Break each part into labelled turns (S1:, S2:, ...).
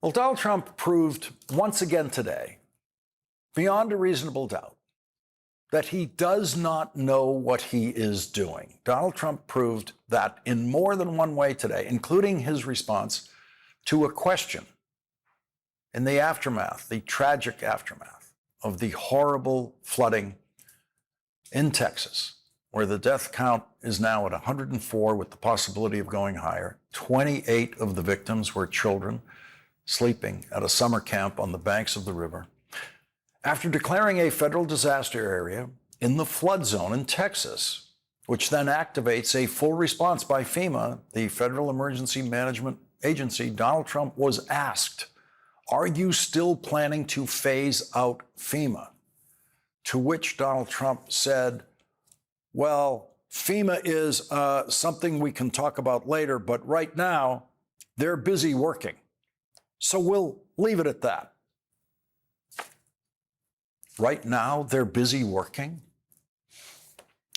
S1: Well, Donald Trump proved once again today, beyond a reasonable doubt, that he does not know what he is doing. Donald Trump proved that in more than one way today, including his response to a question in the aftermath, the tragic aftermath of the horrible flooding in Texas, where the death count is now at 104 with the possibility of going higher. 28 of the victims were children sleeping at a summer camp on the banks of the river. After declaring a federal disaster area in the flood zone in Texas, which then activates a full response by FEMA, the Federal Emergency Management Agency, Donald Trump was asked, "Are you still planning to phase out FEMA?" To which Donald Trump said, "Well, FEMA is something we can talk about later, but right now they're busy working. So we'll leave it at that." Right now, they're busy working?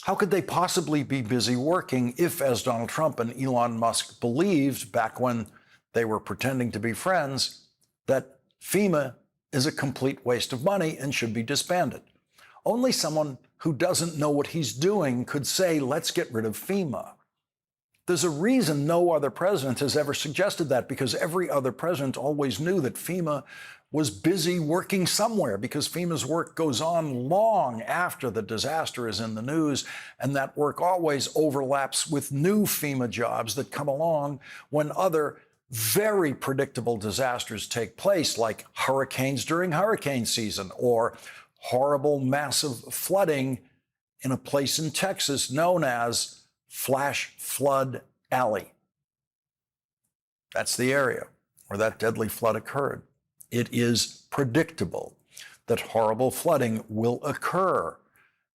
S1: How could they possibly be busy working if, as Donald Trump and Elon Musk believed back when they were pretending to be friends, that FEMA is a complete waste of money and should be disbanded? Only someone who doesn't know what he's doing could say, let's get rid of FEMA. There's a reason no other president has ever suggested that, because every other president always knew that FEMA was busy working somewhere, because FEMA's work goes on long after the disaster is in the news, and that work always overlaps with new FEMA jobs that come along when other very predictable disasters take place, like hurricanes during hurricane season or horrible massive flooding in a place in Texas known as Flash Flood Alley. That's the area where that deadly flood occurred. It is predictable that horrible flooding will occur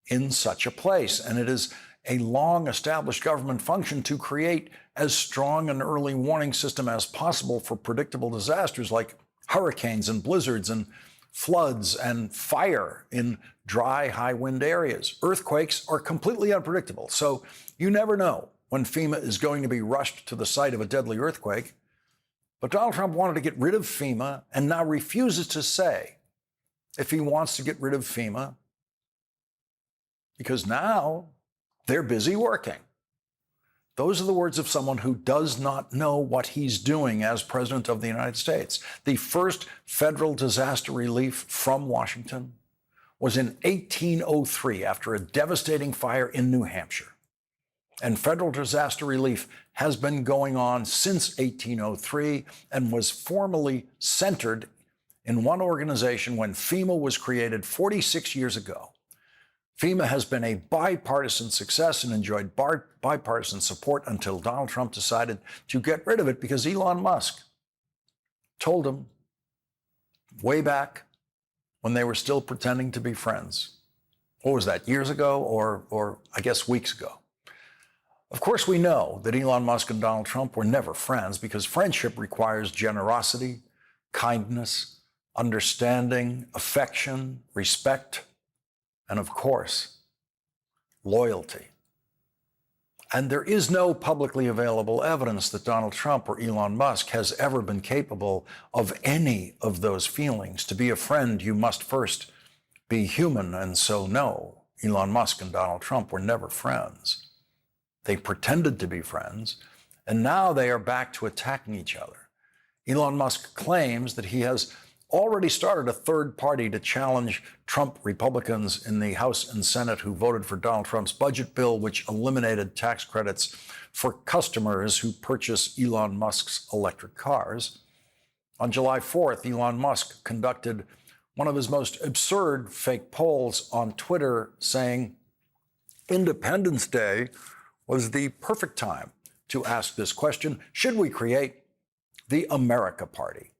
S1: in such a place, and it is a long-established government function to create as strong an early warning system as possible for predictable disasters like hurricanes and blizzards and floods and fire in dry, high-wind areas. Earthquakes are completely unpredictable, so you never know when FEMA is going to be rushed to the site of a deadly earthquake. But Donald Trump wanted to get rid of FEMA and now refuses to say if he wants to get rid of FEMA because now they're busy working. Those are the words of someone who does not know what he's doing as President of the United States. The first federal disaster relief from Washington was in 1803 after a devastating fire in New Hampshire. And federal disaster relief has been going on since 1803 and was formally centered in one organization when FEMA was created 46 years ago. FEMA has been a bipartisan success and enjoyed bipartisan support until Donald Trump decided to get rid of it because Elon Musk told him way back when they were still pretending to be friends. What was that, years ago or I guess weeks ago? Of course, we know that Elon Musk and Donald Trump were never friends because friendship requires generosity, kindness, understanding, affection, respect, and of course, loyalty. And there is no publicly available evidence that Donald Trump or Elon Musk has ever been capable of any of those feelings. To be a friend, you must first be human, and so no, Elon Musk and Donald Trump were never friends. They pretended to be friends, and now they are back to attacking each other. Elon Musk claims that he has already started a third party to challenge Trump Republicans in the House and Senate who voted for Donald Trump's budget bill, which eliminated tax credits for customers who purchase Elon Musk's electric cars. On July 4th, Elon Musk conducted one of his most absurd fake polls on Twitter, saying Independence Day was the perfect time to ask this question: should we create the America Party?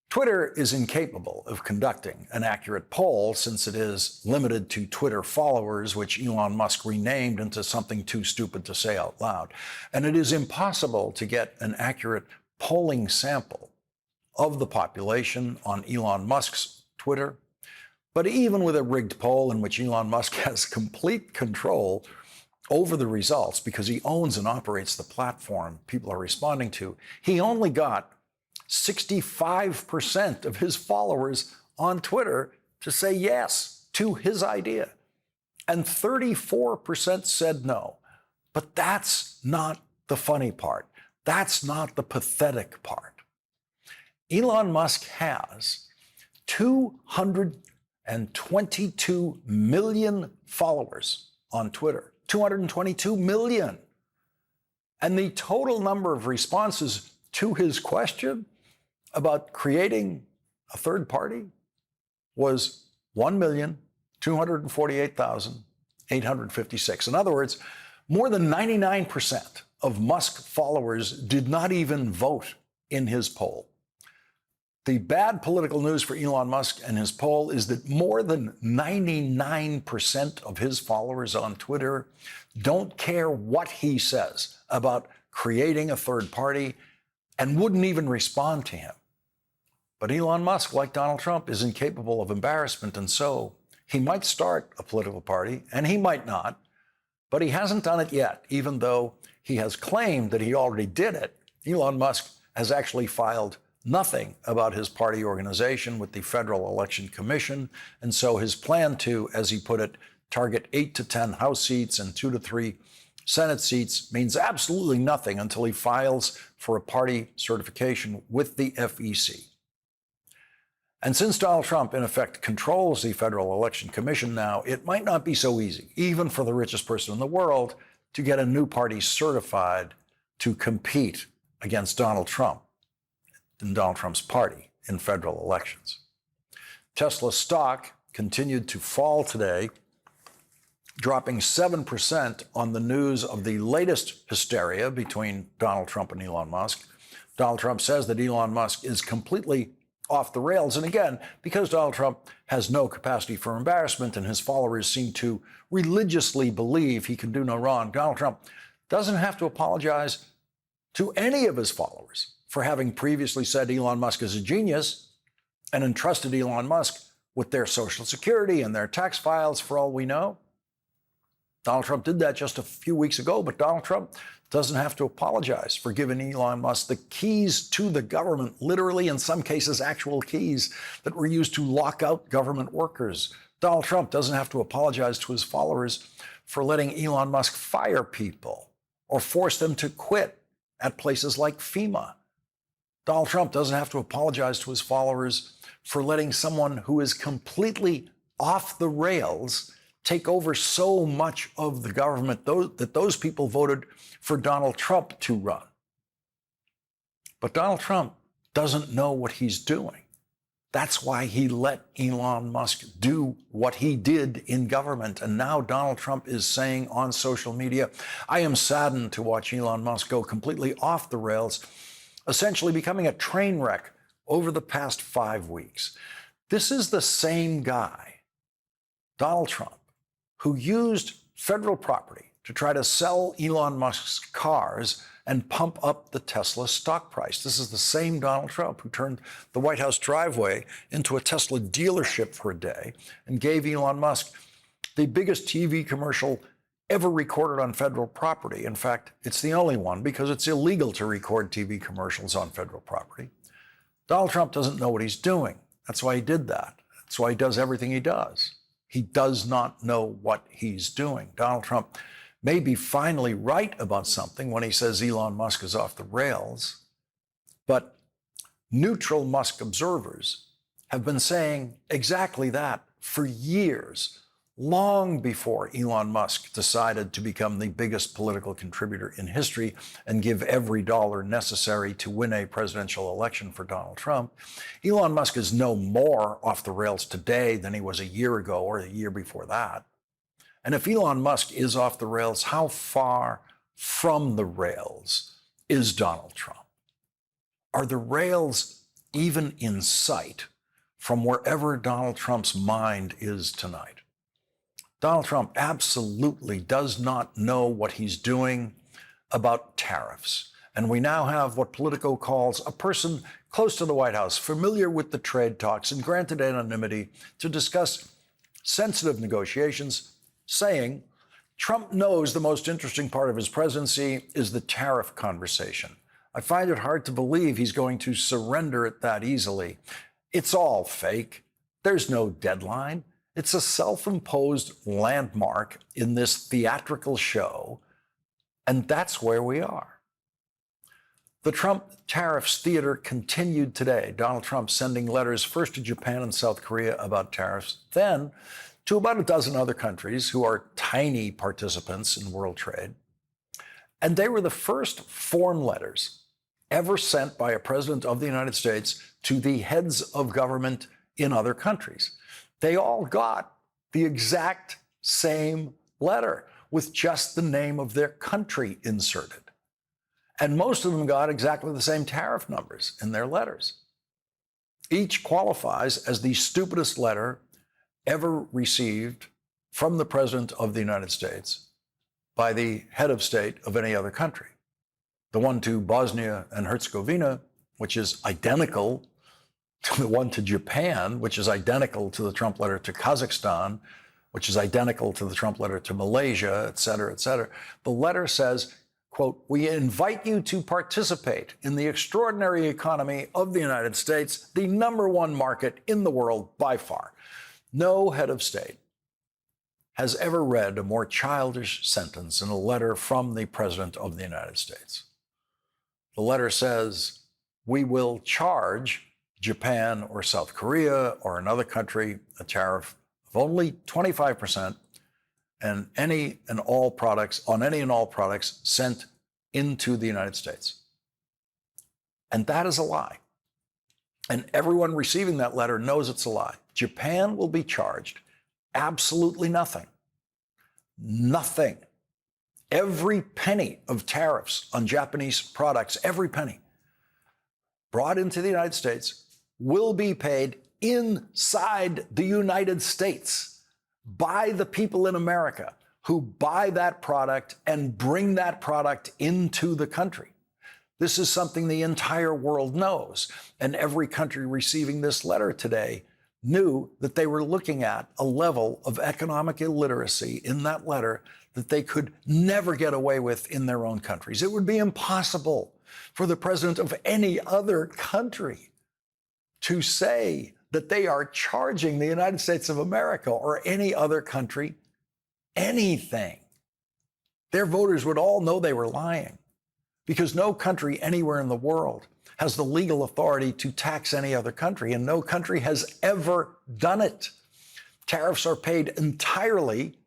S1: Twitter is incapable of conducting an accurate poll since it is limited to Twitter followers, which Elon Musk renamed into something too stupid to say out loud. And it is impossible to get an accurate polling sample of the population on Elon Musk's Twitter. But even with a rigged poll in which Elon Musk has complete control over the results because he owns and operates the platform people are responding to, he only got 65% of his followers on Twitter to say yes to his idea, and 34% said no. But that's not the funny part. That's not the pathetic part. Elon Musk has 222 million followers on Twitter. 222 million. And the total number of responses to his question about creating a third party was 1,248,856. In other words, more than 99% of Musk followers did not even vote in his poll. The bad political news for Elon Musk and his poll is that more than 99% of his followers on Twitter don't care what he says about creating a third party and wouldn't even respond to him. But Elon Musk, like Donald Trump, is incapable of embarrassment, and so he might start a political party, and he might not, but he hasn't done it yet, even though he has claimed that he already did it. Elon Musk has actually filed nothing about his party organization with the Federal Election Commission, and so his plan to, as he put it, target 8 to 10 House seats and 2 to 3 Senate seats means absolutely nothing until he files for a party certification with the FEC. And since Donald Trump, in effect, controls the Federal Election Commission now, it might not be so easy, even for the richest person in the world, to get a new party certified to compete against Donald Trump and Donald Trump's party in federal elections. Tesla stock continued to fall today, dropping 7% on the news of the latest hysteria between Donald Trump and Elon Musk. Donald Trump says that Elon Musk is completely off the rails. And again, because Donald Trump has no capacity for embarrassment and his followers seem to religiously believe he can do no wrong, Donald Trump doesn't have to apologize to any of his followers for having previously said Elon Musk is a genius and entrusted Elon Musk with their Social Security and their tax files, for all we know. Donald Trump did that just a few weeks ago, but Donald Trump doesn't have to apologize for giving Elon Musk the keys to the government, literally, in some cases, actual keys that were used to lock out government workers. Donald Trump doesn't have to apologize to his followers for letting Elon Musk fire people or force them to quit at places like FEMA. Donald Trump doesn't have to apologize to his followers for letting someone who is completely off the rails take over so much of the government that those people voted for Donald Trump to run. But Donald Trump doesn't know what he's doing. That's why he let Elon Musk do what he did in government. And now Donald Trump is saying on social media, I am saddened to watch Elon Musk go completely off the rails, essentially becoming a train wreck over the past 5 weeks. This is the same guy, Donald Trump, who used federal property to try to sell Elon Musk's cars and pump up the Tesla stock price. This is the same Donald Trump who turned the White House driveway into a Tesla dealership for a day and gave Elon Musk the biggest TV commercial ever recorded on federal property. In fact, it's the only one because it's illegal to record TV commercials on federal property. Donald Trump doesn't know what he's doing. That's why he did that. That's why he does everything he does. He does not know what he's doing. Donald Trump may be finally right about something when he says Elon Musk is off the rails, but neutral Musk observers have been saying exactly that for years, long before Elon Musk decided to become the biggest political contributor in history and give every dollar necessary to win a presidential election for Donald Trump. Elon Musk is no more off the rails today than he was a year ago or the year before that. And if Elon Musk is off the rails, how far from the rails is Donald Trump? Are the rails even in sight from wherever Donald Trump's mind is tonight? Donald Trump absolutely does not know what he's doing about tariffs. And we now have what Politico calls a person close to the White House, familiar with the trade talks and granted anonymity to discuss sensitive negotiations, saying Trump knows the most interesting part of his presidency is the tariff conversation. I find it hard to believe he's going to surrender it that easily. It's all fake. There's no deadline. It's a self-imposed landmark in this theatrical show, and that's where we are. The Trump tariffs theater continued today. Donald Trump sending letters first to Japan and South Korea about tariffs, then to about a dozen other countries who are tiny participants in world trade. And they were the first form letters ever sent by a president of the United States to the heads of government in other countries. They all got the exact same letter with just the name of their country inserted. And most of them got exactly the same tariff numbers in their letters. Each qualifies as the stupidest letter ever received from the President of the United States by the head of state of any other country. The one to Bosnia and Herzegovina, which is identical to the one to Japan, which is identical to the Trump letter to Kazakhstan, which is identical to the Trump letter to Malaysia, et cetera, et cetera. The letter says, quote, "We invite you to participate in the extraordinary economy of the United States, the #1 market in the world by far." No head of state has ever read a more childish sentence in a letter from the President of the United States. The letter says, we will charge Japan or South Korea or another country a tariff of only 25% on any and all products sent into the United States. And that is a lie. And everyone receiving that letter knows it's a lie. Japan will be charged absolutely nothing. Nothing. Every penny of tariffs on Japanese products, every penny brought into the United States will be paid inside the United States by the people in America who buy that product and bring that product into the country. This is something the entire world knows. And every country receiving this letter today knew that they were looking at a level of economic illiteracy in that letter that they could never get away with in their own countries. It would be impossible for the president of any other country to say that they are charging the United States of America or any other country anything. Their voters would all know they were lying, because no country anywhere in the world has the legal authority to tax any other country, and no country has ever done it. Tariffs are paid entirely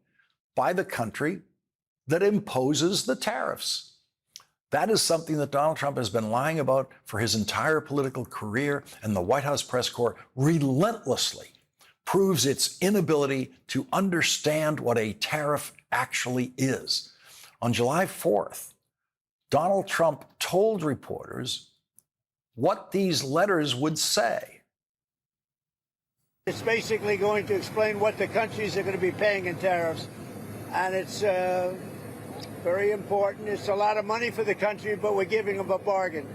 S1: by the country that imposes the tariffs. That is something that Donald Trump has been lying about for his entire political career, and the White House press corps relentlessly proves its inability to understand what a tariff actually is. On July 4th, Donald Trump told reporters what these letters would say.
S2: It's basically going to explain what the countries are going to be paying in tariffs. And it's very important. It's a lot of money for the country, but we're giving them a bargain.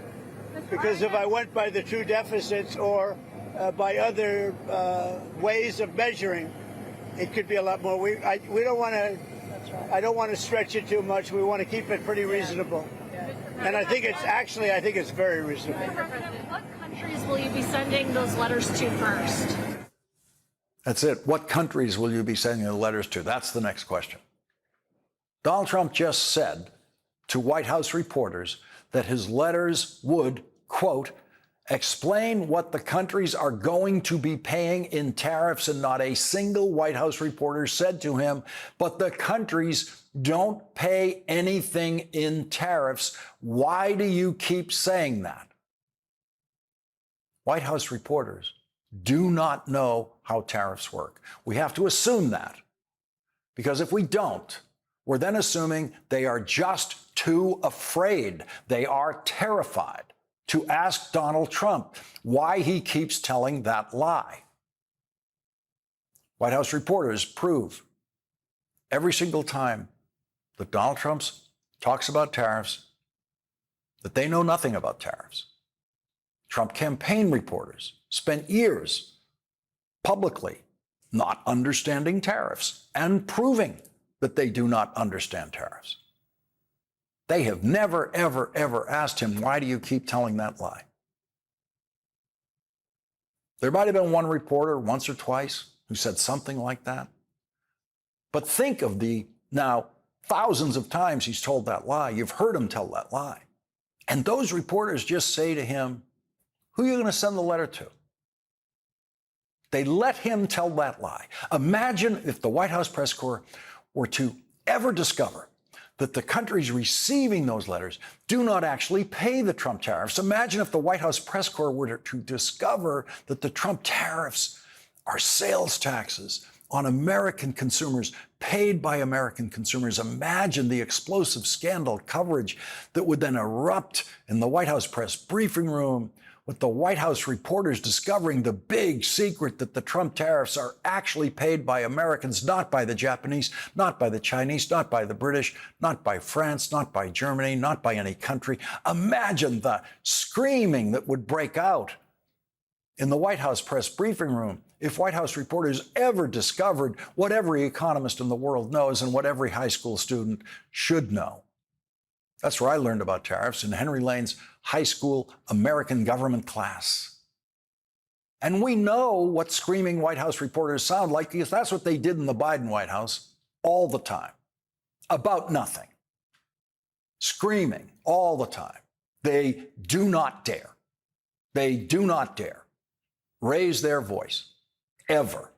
S2: Because if I went by the true deficits or by other ways of measuring, it could be a lot more. We don't want to. I don't want to stretch it too much. We want to keep it pretty reasonable. And I think it's very reasonable.
S3: What countries will you be sending those letters to first?
S1: That's it. What countries will you be sending the letters to? That's the next question. Donald Trump just said to White House reporters that his letters would, quote, explain what the countries are going to be paying in tariffs, and not a single White House reporter said to him, but the countries don't pay anything in tariffs. Why do you keep saying that? White House reporters do not know how tariffs work. We have to assume that, because if we don't, we're then assuming they are just too afraid. They are terrified to ask Donald Trump why he keeps telling that lie. White House reporters prove every single time that Donald Trump talks about tariffs that they know nothing about tariffs. Trump campaign reporters spent years publicly not understanding tariffs and proving that they do not understand tariffs. They have never, ever, ever asked him, why do you keep telling that lie? There might have been one reporter once or twice who said something like that. But think of the now thousands of times he's told that lie. You've heard him tell that lie. And those reporters just say to him, who are you going to send the letter to? They let him tell that lie. Imagine if the White House press corps were to ever discover that the countries receiving those letters do not actually pay the Trump tariffs. Imagine if the White House press corps were to discover that the Trump tariffs are sales taxes on American consumers, paid by American consumers. Imagine the explosive scandal coverage that would then erupt in the White House press briefing room, with the White House reporters discovering the big secret that the Trump tariffs are actually paid by Americans, not by the Japanese, not by the Chinese, not by the British, not by France, not by Germany, not by any country. Imagine the screaming that would break out in the White House press briefing room if White House reporters ever discovered what every economist in the world knows and what every high school student should know. That's where I learned about tariffs, in Henry Lane's high school American government class. And we know what screaming White House reporters sound like, because that's what they did in the Biden White House all the time, about nothing. Screaming all the time. They do not dare raise their voice ever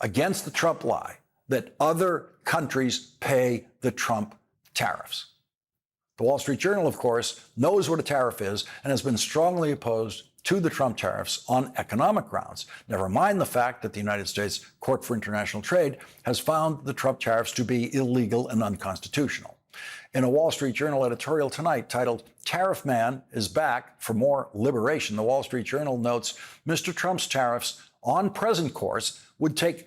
S1: against the Trump lie that other countries pay the Trump tariffs. The Wall Street Journal, of course, knows what a tariff is and has been strongly opposed to the Trump tariffs on economic grounds. Never mind the fact that the United States Court for International Trade has found the Trump tariffs to be illegal and unconstitutional. In a Wall Street Journal editorial tonight titled "Tariff Man is Back for More Liberation," the Wall Street Journal notes Mr. Trump's tariffs on present course would take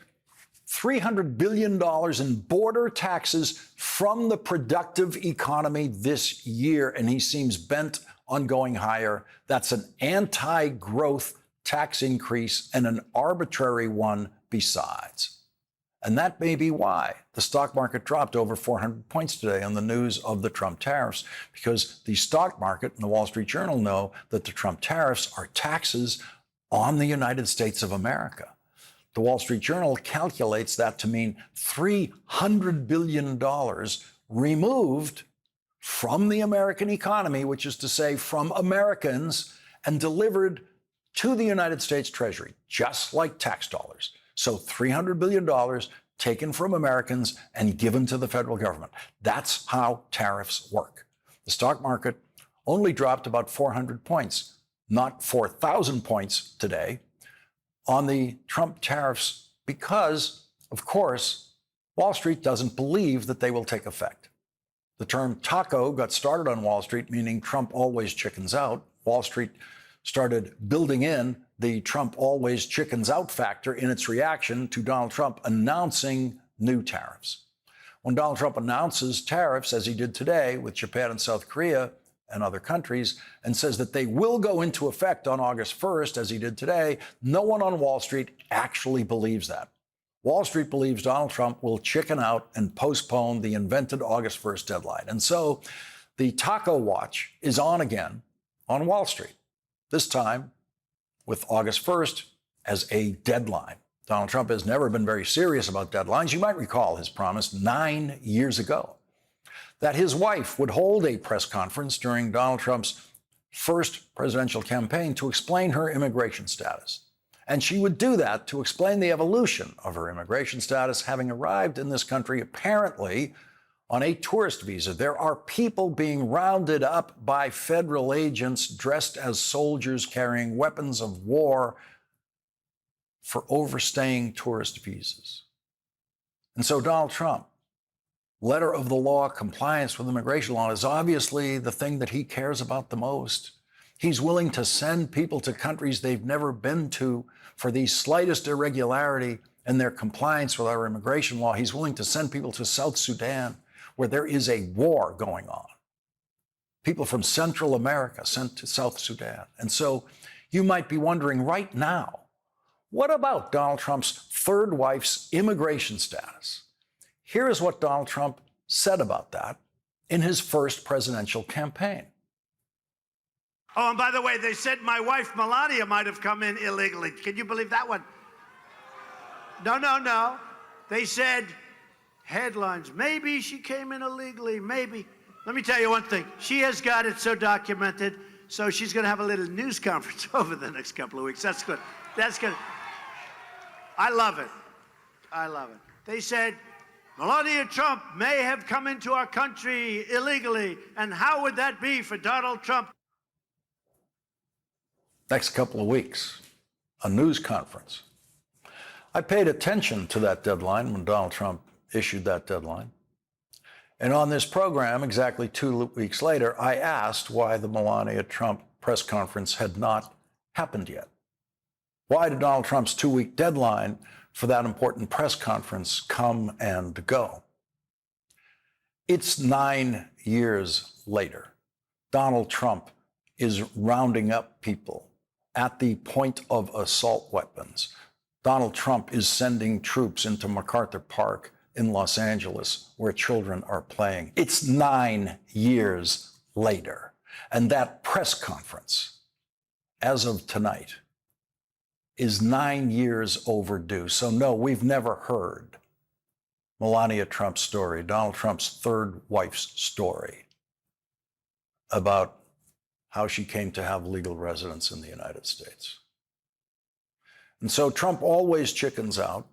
S1: $300 billion in border taxes from the productive economy this year, and he seems bent on going higher. That's an anti-growth tax increase and an arbitrary one besides. And that may be why the stock market dropped over 400 points today on the news of the Trump tariffs, because the stock market and the Wall Street Journal know that the Trump tariffs are taxes on the United States of America. The Wall Street Journal calculates that to mean $300 billion removed from the American economy, which is to say from Americans, and delivered to the United States Treasury, just like tax dollars. So $300 billion taken from Americans and given to the federal government. That's how tariffs work. The stock market only dropped about 400 points, not 4,000 points today, on the Trump tariffs because, of course, Wall Street doesn't believe that they will take effect. The term taco got started on Wall Street, meaning Trump always chickens out. Wall Street started building in the Trump always chickens out factor in its reaction to Donald Trump announcing new tariffs. When Donald Trump announces tariffs, as he did today with Japan and South Korea and other countries, and says that they will go into effect on August 1st, as he did today, no one on Wall Street actually believes that. Wall Street believes Donald Trump will chicken out and postpone the invented August 1st deadline. And so the taco watch is on again on Wall Street, this time with August 1st as a deadline. Donald Trump has never been very serious about deadlines. You might recall his promise 9 years ago that his wife would hold a press conference during Donald Trump's first presidential campaign to explain her immigration status. And she would do that to explain the evolution of her immigration status, having arrived in this country apparently on a tourist visa. There are people being rounded up by federal agents dressed as soldiers carrying weapons of war for overstaying tourist visas. And so Donald Trump, letter of the law, compliance with immigration law, is obviously the thing that he cares about the most. He's willing to send people to countries they've never been to for the slightest irregularity in their compliance with our immigration law. He's willing to send people to South Sudan, where there is a war going on. People from Central America sent to South Sudan. And so you might be wondering right now, what about Donald Trump's third wife's immigration status? Here is what Donald Trump said about that in his first presidential campaign.
S2: Oh, and by the way, they said my wife Melania might have come in illegally. Can you believe that one? No. They said, headlines, maybe she came in illegally, maybe. Let me tell you one thing. She has got it so documented, so she's going to have a little news conference over the next couple of weeks. That's good. That's good. I love it. I love it. They said, Melania Trump may have come into our country illegally, and how would that be for Donald Trump?
S1: Next couple of weeks, a news conference. I paid attention to that deadline when Donald Trump issued that deadline. And on this program, exactly 2 weeks later, I asked why the Melania Trump press conference had not happened yet. Why did Donald Trump's 2-week deadline for that important press conference come and go? It's 9 years later. Donald Trump is rounding up people at the point of assault weapons. Donald Trump is sending troops into MacArthur Park in Los Angeles where children are playing. It's 9 years later. And that press conference, as of tonight, is 9 years overdue. So no, we've never heard Melania Trump's story, Donald Trump's third wife's story, about how she came to have legal residence in the United States. And so Trump always chickens out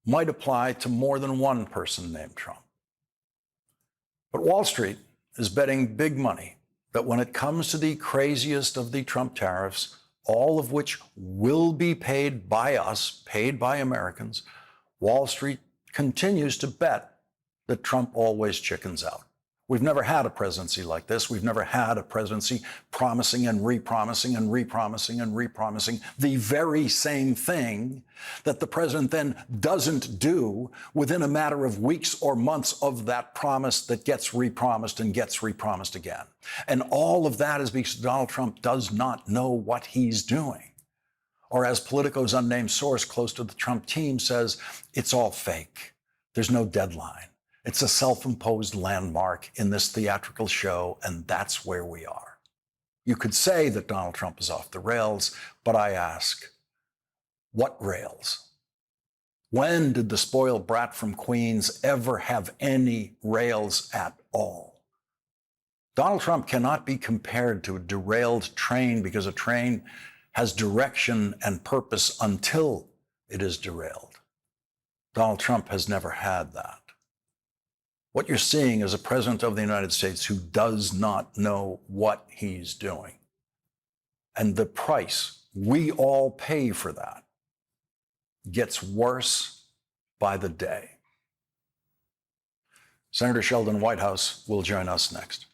S1: might apply to more than one person named Trump. But Wall Street is betting big money that when it comes to the craziest of the Trump tariffs, all of which will be paid by us, paid by Americans, Wall Street continues to bet that Trump always chickens out. We've never had a presidency like this. We've never had a presidency promising and repromising and repromising and repromising the very same thing that the president then doesn't do within a matter of weeks or months of that promise that gets repromised and gets repromised again. And all of that is because Donald Trump does not know what he's doing. Or as Politico's unnamed source close to the Trump team says, it's all fake. There's no deadline. It's a self-imposed landmark in this theatrical show, and that's where we are. You could say that Donald Trump is off the rails, but I ask, what rails? When did the spoiled brat from Queens ever have any rails at all? Donald Trump cannot be compared to a derailed train because a train has direction and purpose until it is derailed. Donald Trump has never had that. What you're seeing is a president of the United States who does not know what he's doing. And the price we all pay for that gets worse by the day. Senator Sheldon Whitehouse will join us next.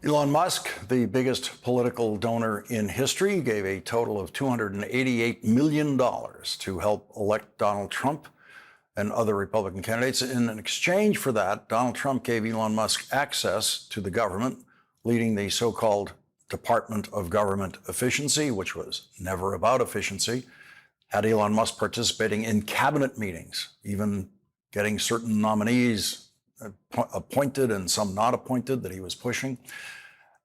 S1: Elon Musk, the biggest political donor in history, gave a total of $288 million to help elect Donald Trump and other Republican candidates. In exchange for that, Donald Trump gave Elon Musk access to the government, leading the so-called Department of Government Efficiency, which was never about efficiency, had Elon Musk participating in cabinet meetings, even getting certain nominees appointed and some not appointed that he was pushing.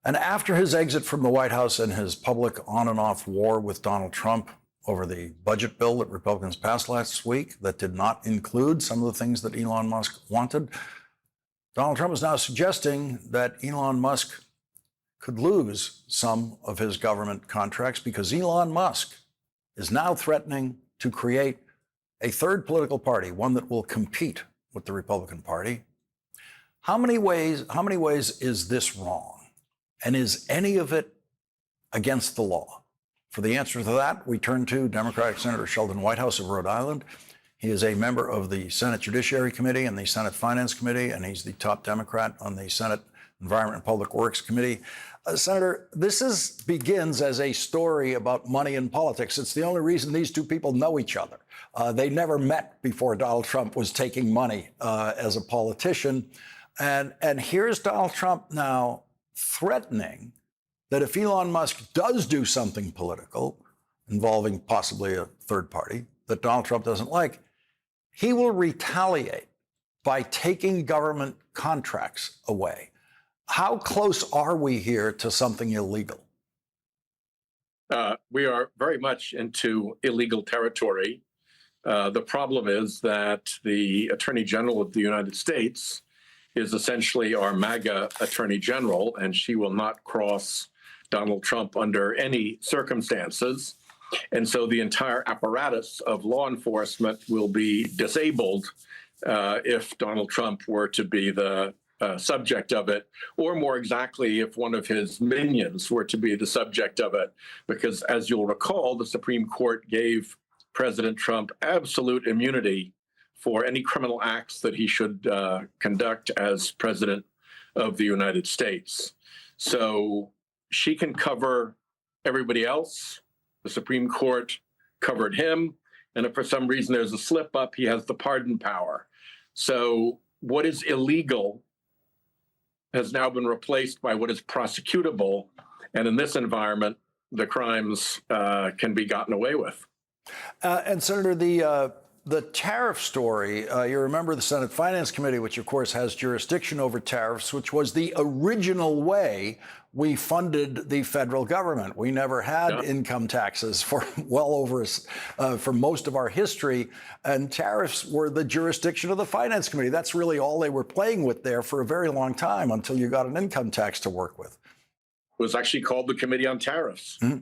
S1: And after his exit from the White House and his public on and off war with Donald Trump over the budget bill that Republicans passed last week that did not include some of the things that Elon Musk wanted, Donald Trump is now suggesting that Elon Musk could lose some of his government contracts because Elon Musk is now threatening to create a third political party, one that will compete with the Republican Party. How many ways is this wrong? And is any of it against the law? For the answer to that, we turn to Democratic Senator Sheldon Whitehouse of Rhode Island. He is a member of the Senate Judiciary Committee and the Senate Finance Committee, and he's the top Democrat on the Senate Environment and Public Works Committee. Senator, this begins as a story about money and politics. It's the only reason these two people know each other. They never met before Donald Trump was taking money as a politician. And here's Donald Trump now threatening that if Elon Musk does do something political, involving possibly a third party that Donald Trump doesn't like, he will retaliate by taking government contracts away. How close are we here to something illegal?
S4: We are very much into illegal territory. The problem is that the Attorney General of the United States is essentially our MAGA Attorney General, and she will not cross Donald Trump under any circumstances. And so the entire apparatus of law enforcement will be disabled if Donald Trump were to be the subject of it, or more exactly, if one of his minions were to be the subject of it. Because as you'll recall, the Supreme Court gave President Trump absolute immunity for any criminal acts that he should conduct as president of the United States. So she can cover everybody else. The Supreme Court covered him. And if for some reason there's a slip up, he has the pardon power. So what is illegal has now been replaced by what is prosecutable. And in this environment, the crimes can be gotten away with.
S1: And Senator, the tariff story, you remember the Senate Finance Committee, which of course has jurisdiction over tariffs, which was the original way we funded the federal government. We never had income taxes for well over, for most of our history, and tariffs were the jurisdiction of the Finance Committee. That's really all they were playing with there for a very long time until you got an income tax to work with.
S4: It was actually called the Committee on Tariffs.
S1: Mm-hmm.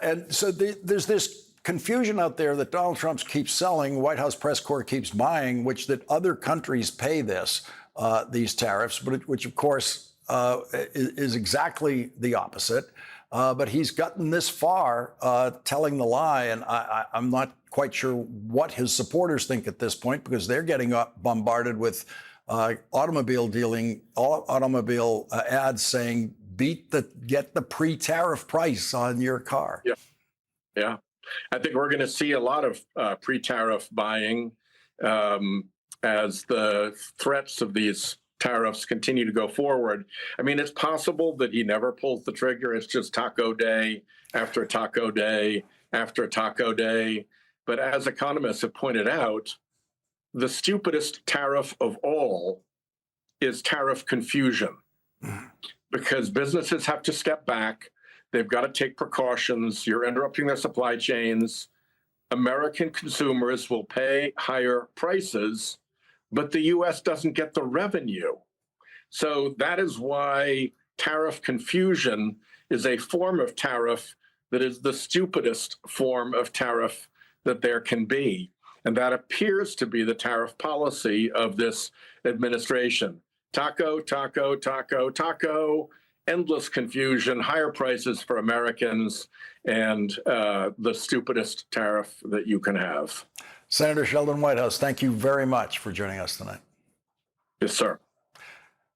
S1: And so there's this confusion out there that Donald Trump keeps selling, White House press corps keeps buying, which that other countries pay these tariffs, but which of course is exactly the opposite. But he's gotten this far telling the lie, and I'm not quite sure what his supporters think at this point, because they're getting bombarded with automobile ads saying, get the pre-tariff price on your car.
S4: Yeah. I think we're going to see a lot of pre-tariff buying as the threats of these tariffs continue to go forward. I mean, it's possible that he never pulls the trigger. It's just taco day after taco day after taco day. But as economists have pointed out, the stupidest tariff of all is tariff confusion, because businesses have to step back. They've got to take precautions. You're interrupting their supply chains. American consumers will pay higher prices, but the U.S. doesn't get the revenue. So that is why tariff confusion is a form of tariff that is the stupidest form of tariff that there can be. And that appears to be the tariff policy of this administration. Taco, taco, taco, taco. Endless confusion, higher prices for Americans, and the stupidest tariff that you can have.
S1: Senator Sheldon Whitehouse, thank you very much for joining us tonight.
S4: Yes, sir.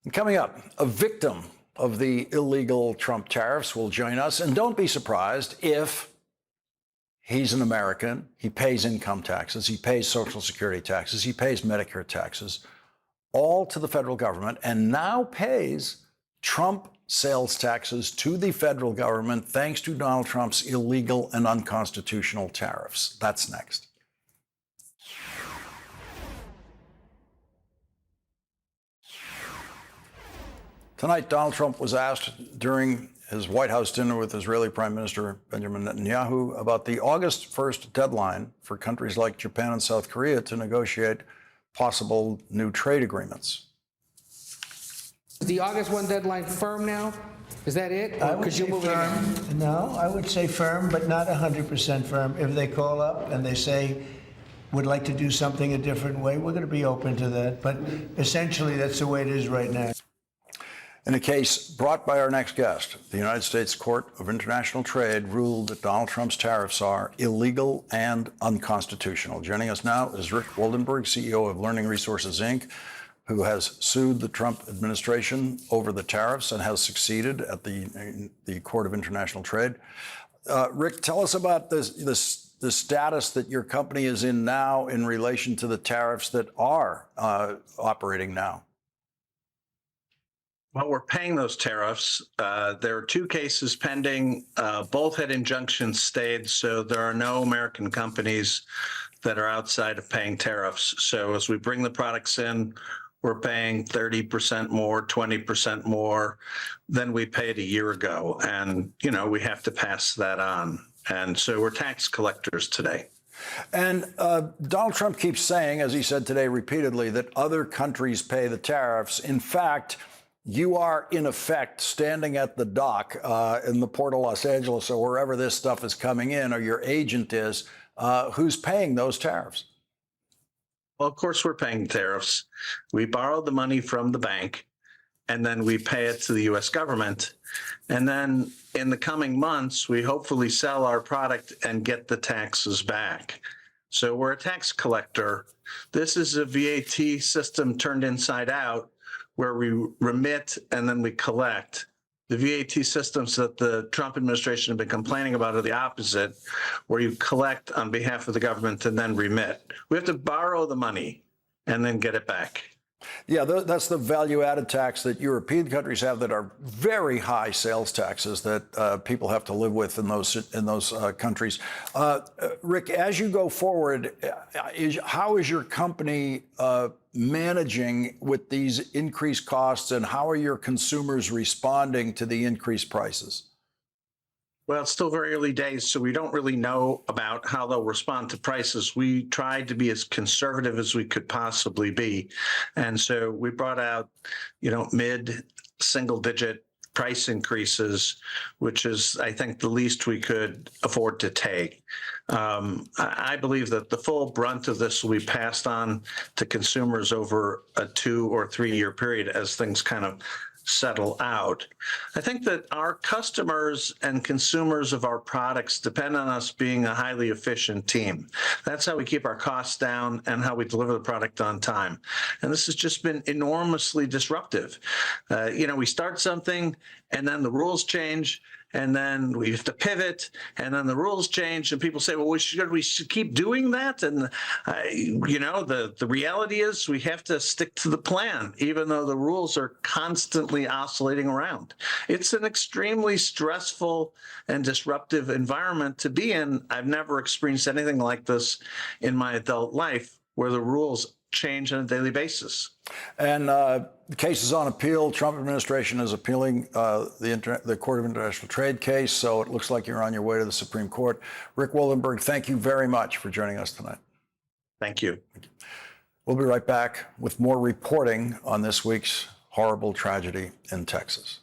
S1: And coming up, a victim of the illegal Trump tariffs will join us. And don't be surprised if he's an American, he pays income taxes, he pays Social Security taxes, he pays Medicare taxes, all to the federal government, and now pays Trump sales taxes to the federal government thanks to Donald Trump's illegal and unconstitutional tariffs. That's next. Tonight, Donald Trump was asked during his White House dinner with Israeli Prime Minister Benjamin Netanyahu about the August 1st deadline for countries like Japan and South Korea to negotiate possible new trade agreements.
S5: Is the August 1 deadline firm now? Is that it?
S6: I would say firm. No, I would say firm, but not 100% firm. If they call up and they say, would like to do something a different way, we're going to be open to that. But essentially, that's the way it is right now.
S1: In a case brought by our next guest, the United States Court of International Trade ruled that Donald Trump's tariffs are illegal and unconstitutional. Joining us now is Rick Woldenberg, CEO of Learning Resources, Inc., who has sued the Trump administration over the tariffs and has succeeded at the Court of International Trade. Rick, tell us about the status that your company is in now in relation to the tariffs that are operating now.
S7: Well, we're paying those tariffs. There are two cases pending. Both had injunctions stayed, so there are no American companies that are outside of paying tariffs. So as we bring the products in, we're paying 30% more, 20% more than we paid a year ago. And, you know, we have to pass that on. And so we're tax collectors today.
S1: And Donald Trump keeps saying, as he said today repeatedly, that other countries pay the tariffs. In fact, you are, in effect, standing at the dock in the Port of Los Angeles or wherever this stuff is coming in, or your agent is, who's paying those tariffs.
S7: Well, of course, we're paying tariffs. We borrowed the money from the bank, and then we pay it to the U.S. government. And then in the coming months, we hopefully sell our product and get the taxes back. So we're a tax collector. This is a VAT system turned inside out, where we remit and then we collect. The VAT systems that the Trump administration have been complaining about are the opposite, where you collect on behalf of the government and then remit. We have to borrow the money and then get it back.
S1: Yeah, that's the value-added tax that European countries have that are very high sales taxes that people have to live with in those countries. Rick, as you go forward, how is your company managing with these increased costs, and how are your consumers responding to the increased prices?
S7: Well, it's still very early days, so we don't really know about how they'll respond to prices. We tried to be as conservative as we could possibly be. And so we brought out, mid-single-digit price increases, which is, I think, the least we could afford to take. I believe that the full brunt of this will be passed on to consumers over a 2 or 3 year period as things kind of settle out. I think that our customers and consumers of our products depend on us being a highly efficient team. That's how we keep our costs down and how we deliver the product on time. And this has just been enormously disruptive. We start something and then the rules change, and then we have to pivot, and then the rules change, and people say, well, we should keep doing that. And, the reality is we have to stick to the plan, even though the rules are constantly oscillating around. It's an extremely stressful and disruptive environment to be in. I've never experienced anything like this in my adult life, where the rules change on a daily basis.
S1: And the case is on appeal. Trump administration is appealing the Court of International Trade case, so it looks like you're on your way to the Supreme Court. Rick Wildenberg, thank you very much for joining us tonight.
S7: Thank you.
S1: We'll be right back with more reporting on this week's horrible tragedy in Texas.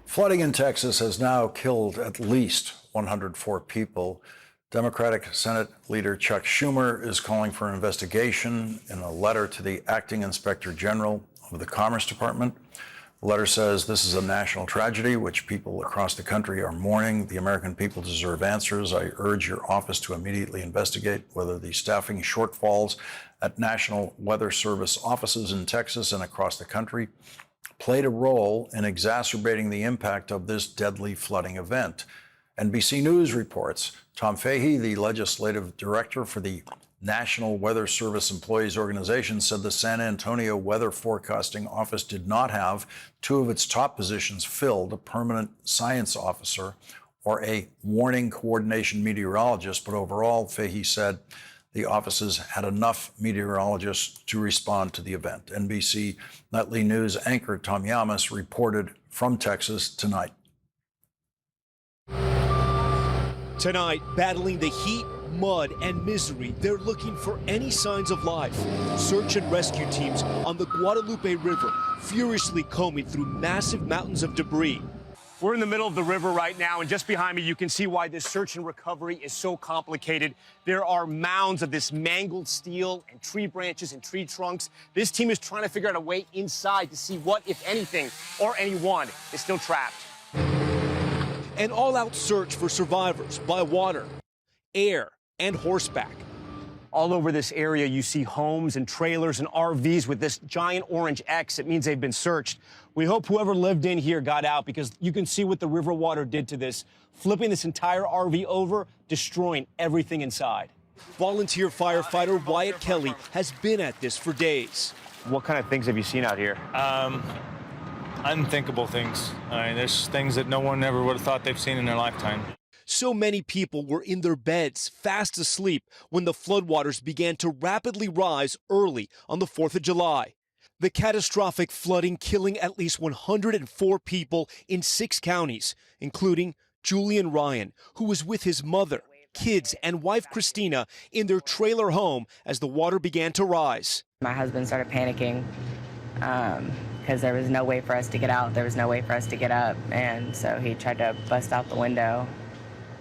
S1: Flooding in Texas has now killed at least 104 people. Democratic Senate Leader Chuck Schumer is calling for an investigation in a letter to the acting inspector general of the Commerce Department. The letter says this is a national tragedy which people across the country are mourning. The American people deserve answers. I urge your office to immediately investigate whether the staffing shortfalls at National Weather Service offices in Texas and across the country played a role in exacerbating the impact of this deadly flooding event. NBC News reports Tom Fahey, the legislative director for the National Weather Service Employees Organization, said the San Antonio Weather Forecasting Office did not have 2 of its top positions filled, a permanent science officer or a warning coordination meteorologist. But overall, Fahey said the offices had enough meteorologists to respond to the event. NBC Nightly News anchor Tom Yamas reported from Texas tonight.
S8: Tonight, battling the heat, mud, and misery, they're looking for any signs of life. Search and rescue teams on the Guadalupe River furiously combing through massive mountains of debris.
S9: We're in the middle of the river right now, and just behind me, you can see why this search and recovery is so complicated. There are mounds of this mangled steel and tree branches and tree trunks. This team is trying to figure out a way inside to see what, if anything, or anyone is still trapped.
S8: An all-out search for survivors by water, air, and horseback.
S9: All over this area, you see homes and trailers and RVs with this giant orange X. It means they've been searched. We hope whoever lived in here got out, because you can see what the river water did to this, flipping this entire RV over, destroying everything inside.
S8: Volunteer firefighter Wyatt Kelly has been at this for days.
S9: What kind of things have you seen out here?
S10: Unthinkable things. I mean, there's things that no one ever would have thought they've seen in their lifetime.
S8: So many people were in their beds, fast asleep, when the floodwaters began to rapidly rise early on the 4th of July. The catastrophic flooding killing at least 104 people in 6 counties, including Julian Ryan, who was with his mother, kids, and wife Christina in their trailer home as the water began to rise.
S11: My husband started panicking because there was no way for us to get out. There was no way for us to get up. And so he tried to bust out the window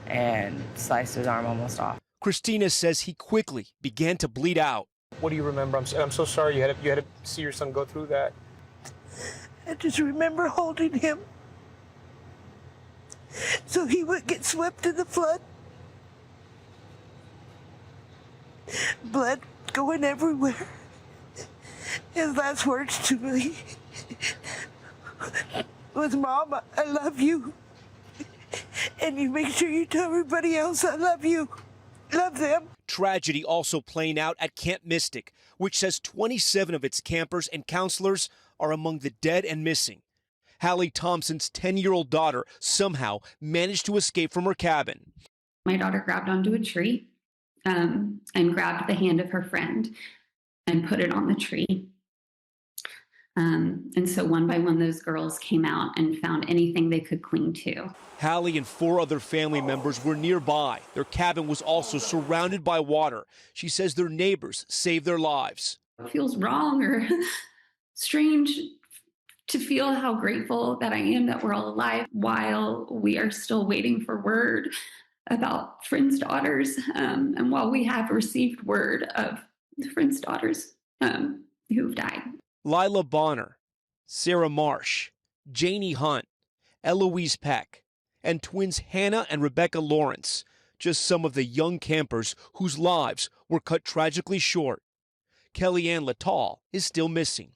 S11: and sliced his arm almost off.
S8: Christina says he quickly began to bleed out.
S5: What do you remember? I'm so sorry you had to see your son go through that.
S12: I just remember holding him so he would get swept in the flood. Blood going everywhere. His last words to me was, "Mom, I love you. And you make sure you tell everybody else I love you. Love them."
S8: Tragedy also playing out at Camp Mystic, which says 27 of its campers and counselors are among the dead and missing. Hallie Thompson's 10-year-old daughter somehow managed to escape from her cabin.
S13: My daughter grabbed onto a tree and grabbed the hand of her friend and put it on the tree. And so one by one, those girls came out and found anything they could cling to.
S8: Hallie and 4 other family members were nearby. Their cabin was also surrounded by water. She says their neighbors saved their lives.
S13: It feels wrong or strange to feel how grateful that I am that we're all alive while we are still waiting for word about friends' daughters, and while we have received word of the friends' daughters who've died.
S8: Lila Bonner, Sarah Marsh, Janie Hunt, Eloise Peck, and twins Hannah and Rebecca Lawrence, just some of the young campers whose lives were cut tragically short. Kellyanne Littall is still missing.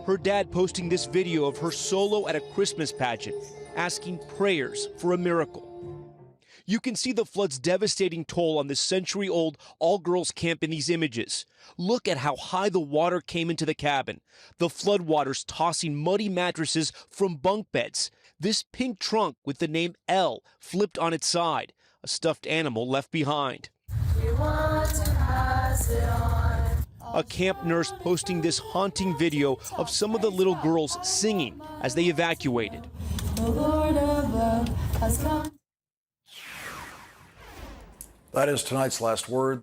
S8: Her dad posting this video of her solo at a Christmas pageant, asking prayers for a miracle. You can see the flood's devastating toll on this century-old all-girls camp in these images. Look at how high the water came into the cabin. The floodwaters tossing muddy mattresses from bunk beds. This pink trunk with the name L flipped on its side. A stuffed animal left behind. A camp nurse posting this haunting video of some of the little girls singing as they evacuated.
S12: The Lord of love has come.
S1: That is tonight's last word.